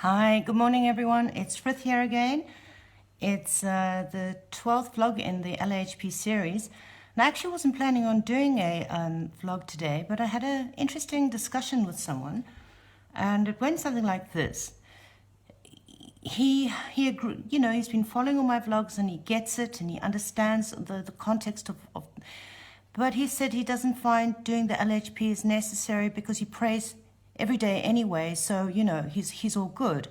Hi, good morning everyone. It's Frith here again. It's the 12th vlog in the LHP series. And I actually wasn't planning on doing a vlog today, but I had an interesting discussion with someone, and it went something like this. He agreed, he's been following all my vlogs and he gets it and he understands the context of, but he said he doesn't find doing the LHP is necessary because he prays every day anyway, so he's all good.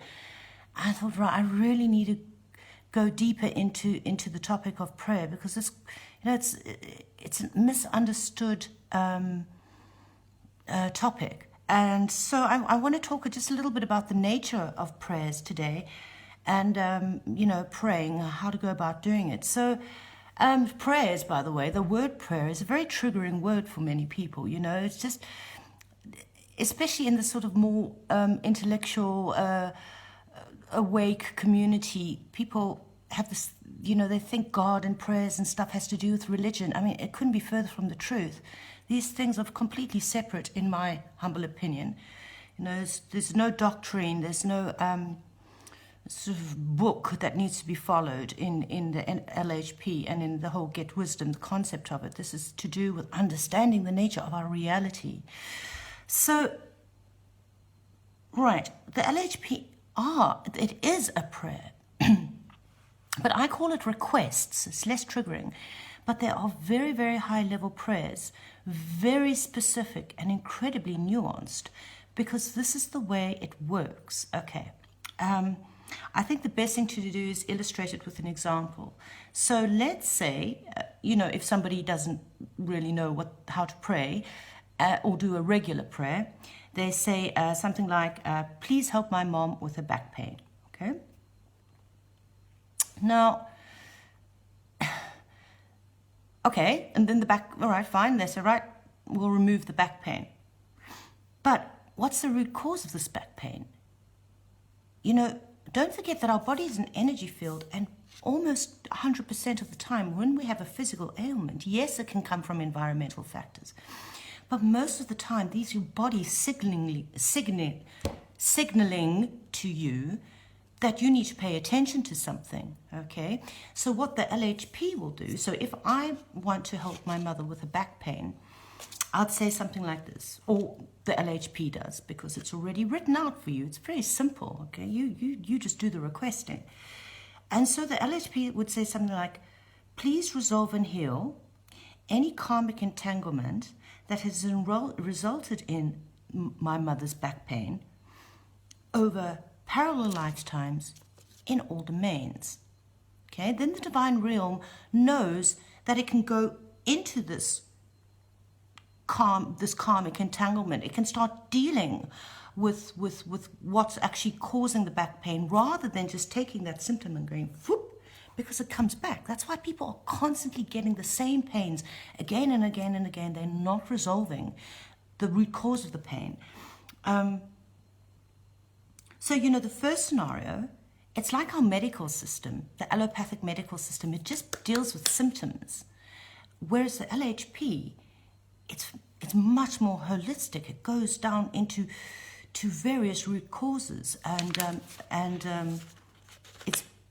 I thought, right, I really need to go deeper into the topic of prayer, because it's a misunderstood topic. And so I want to talk just a little bit about the nature of prayers today, and praying, how to go about doing it. So prayers, by the way, the word prayer is a very triggering word for many people. It's just, especially in the sort of more intellectual, awake community, people have this, they think God and prayers and stuff has to do with religion. I mean, it couldn't be further from the truth. These things are completely separate, in my humble opinion. There's no doctrine, there's no sort of book that needs to be followed in the LHP and in the whole Get Wisdom, the concept of it. This is to do with understanding the nature of our reality. So, right, the LHP it is a prayer, but I call it requests. It's less triggering, but there are very, very high level prayers, very specific and incredibly nuanced, because this is the way it works. Okay. I think the best thing to do is illustrate it with an example. So let's say, if somebody doesn't really know how to pray, or do a regular prayer, they say something like, please help my mom with her back pain. Okay? Now, okay, and then all right, fine, they say, right, we'll remove the back pain. But what's the root cause of this back pain? Don't forget that our body is an energy field, and almost 100% of the time when we have a physical ailment, yes, it can come from environmental factors, but most of the time, these are your body signaling to you that you need to pay attention to something, okay? So what the LHP will do, so if I want to help my mother with a back pain, I'd say something like this, or the LHP does, because it's already written out for you. It's very simple, okay? You just do the requesting. And so the LHP would say something like, please resolve and heal any karmic entanglement that has resulted in my mother's back pain over parallel lifetimes in all domains. Okay, then the divine realm knows that it can go into this karmic entanglement. It can start dealing with what's actually causing the back pain, rather than just taking that symptom and going whoop, because it comes back. That's why people are constantly getting the same pains again and again and again. They're not resolving the root cause of the pain. So, the first scenario, it's like our medical system, the allopathic medical system. It just deals with symptoms. Whereas the LHP, it's much more holistic. It goes down into various root causes, and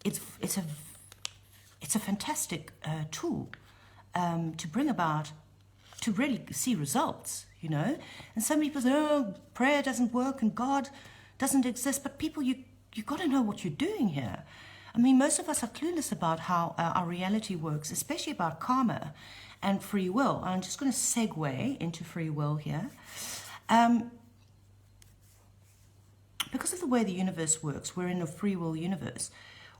it's a fantastic tool to bring about, to really see results, And some people say, oh, prayer doesn't work and God doesn't exist. But people, you got to know what you're doing here. I mean, most of us are clueless about how our reality works, especially about karma and free will. I'm just going to segue into free will here. Because of the way the universe works, we're in a free will universe.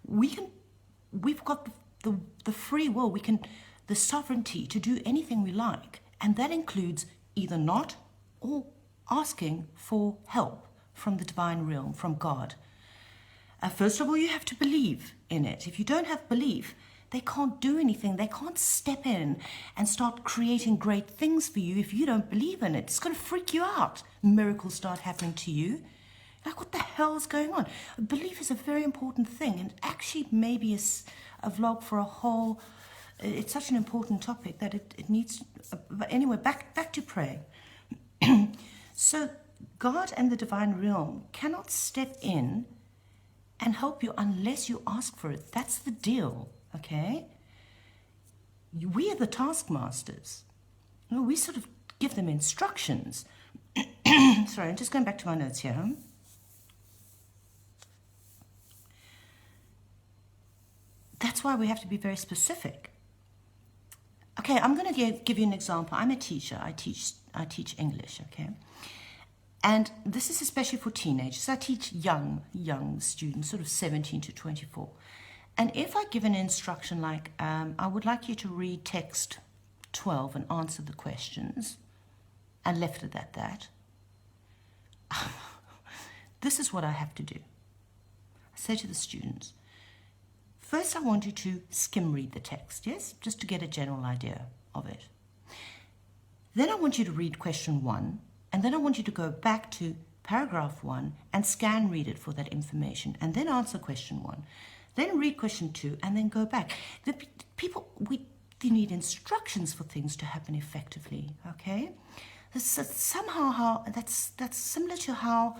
We've got the free will, the sovereignty to do anything we like. And that includes either not or asking for help from the divine realm, from God. First of all, you have to believe in it. If you don't have belief, they can't do anything. They can't step in and start creating great things for you if you don't believe in it. It's going to freak you out. Miracles start happening to you. Like, what the hell is going on? Belief is a very important thing, and actually maybe a vlog for a whole, it's such an important topic that it needs, but anyway, back to prayer. So God and the divine realm cannot step in and help you unless you ask for it. That's the deal, okay? We are the taskmasters. You know, we sort of give them instructions. Sorry, I'm just going back to my notes here. That's why we have to be very specific. Okay, I'm going to give you an example. I'm a teacher. I teach English, okay? And this is especially for teenagers. I teach young students, sort of 17 to 24. And if I give an instruction like, I would like you to read text 12 and answer the questions, and left it at that, this is what I have to do. I say to the students, first I want you to skim read the text, yes? Just to get a general idea of it. Then I want you to read question 1, and then I want you to go back to paragraph 1 and scan read it for that information, and then answer question 1. Then read question 2, and then go back. The people, they need instructions for things to happen effectively, okay? That's similar to how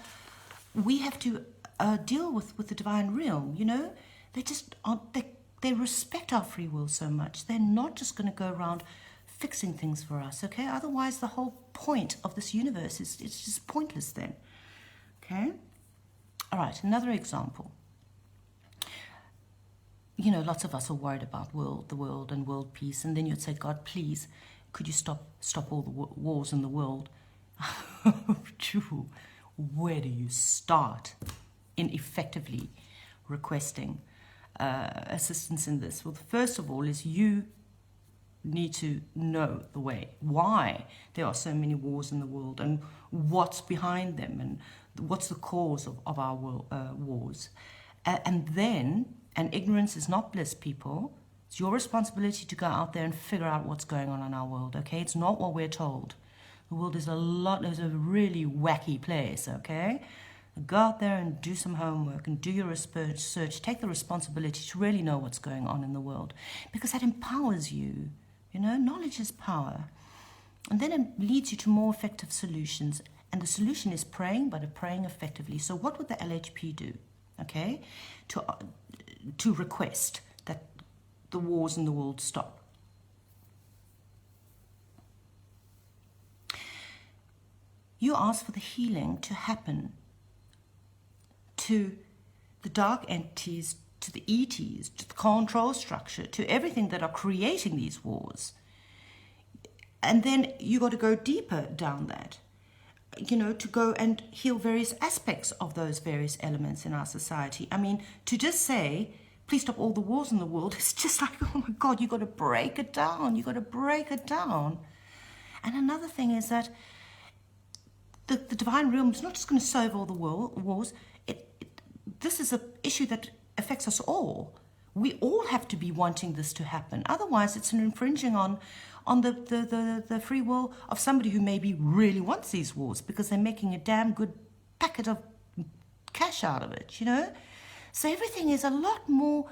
we have to deal with the divine realm, you know? They just aren't, they respect our free will so much. They're not just going to go around fixing things for us, okay? Otherwise, the whole point of this universe it's just pointless then, okay? All right, another example. You know, lots of us are worried about the world and world peace, and then you'd say, God, please, could you stop all the wars in the world? Where do you start in effectively requesting assistance in this? Well, first of all is you need to know the way, why there are so many wars in the world and what's behind them and what's the cause of our wars. And ignorance is not bliss, people. It's your responsibility to go out there and figure out what's going on in our world, okay? It's not what we're told. The world is a really wacky place, okay? Go out there and do some homework and do your research. Take the responsibility to really know what's going on in the world, because that empowers you. You know, knowledge is power. And then it leads you to more effective solutions. And the solution is praying, but praying effectively. So what would the LHP do, okay, to request that the wars in the world stop? You ask for the healing to happen to the dark entities, to the ETs, to the control structure, to everything that are creating these wars. And then you got to go deeper down that, you know, to go and heal various aspects of those various elements in our society. I mean, to just say, please stop all the wars in the world, it's just like, oh my God, you got to break it down. You got to break it down. And another thing is that the divine realm is not just going to solve all the wars. This is an issue that affects us all. We all have to be wanting this to happen. Otherwise, it's an infringing on the free will of somebody who maybe really wants these wars because they're making a damn good packet of cash out of it, you know? So everything is a lot more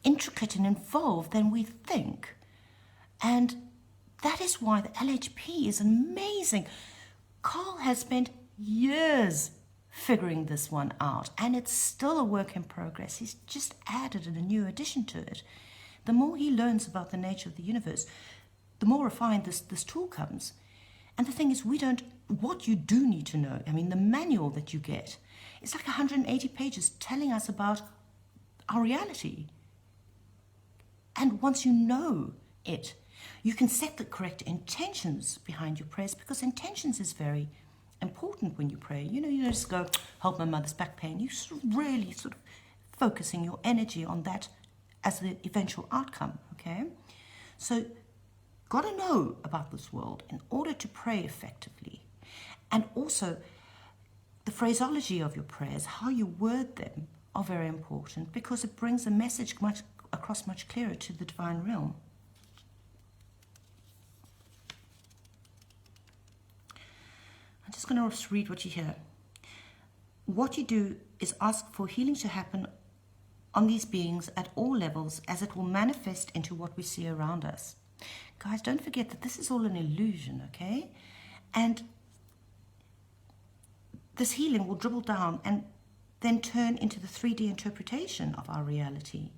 intricate and involved than we think. And that is why the LHP is amazing. Carl has spent years figuring this one out, and it's still a work in progress. He's just added a new addition to it. The more he learns about the nature of the universe, the more refined this tool comes. And the thing is, what you do need to know, I mean, the manual that you get, it's like 180 pages telling us about our reality. And once you know it, you can set the correct intentions behind your prayers, because intentions is very important when you pray. You know, you don't just go, help my mother's back pain. You really focusing your energy on that as the eventual outcome, okay? So, got to know about this world in order to pray effectively. And also, the phraseology of your prayers, how you word them, are very important, because it brings a message across much clearer to the divine realm. I'm just going to read what you hear. What you do is ask for healing to happen on these beings at all levels, as it will manifest into what we see around us. Guys, don't forget that this is all an illusion, okay? And this healing will dribble down, and then turn into the 3D interpretation of our reality.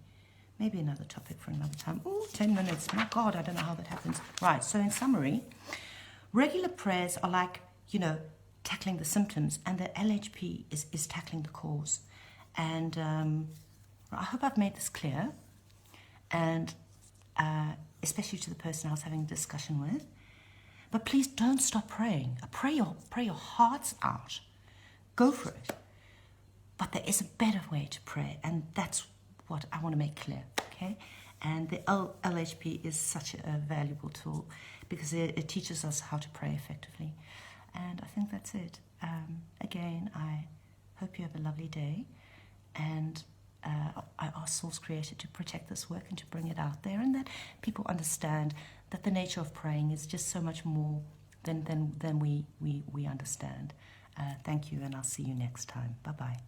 Maybe another topic for another time. Oh, 10 minutes. My God, I don't know how that happens. Right, so in summary, regular prayers are like, tackling the symptoms, and the LHP is tackling the cause. And I hope I've made this clear, and especially to the person I was having a discussion with. But please don't stop praying. Pray your hearts out. Go for it. But there is a better way to pray, and that's what I want to make clear, okay? And the LHP is such a valuable tool because it teaches us how to pray effectively. And I think that's it. Again, I hope you have a lovely day, and I ask Source Creator to protect this work and to bring it out there, and that people understand that the nature of praying is just so much more than we understand. Thank you, and I'll see you next time. Bye-bye.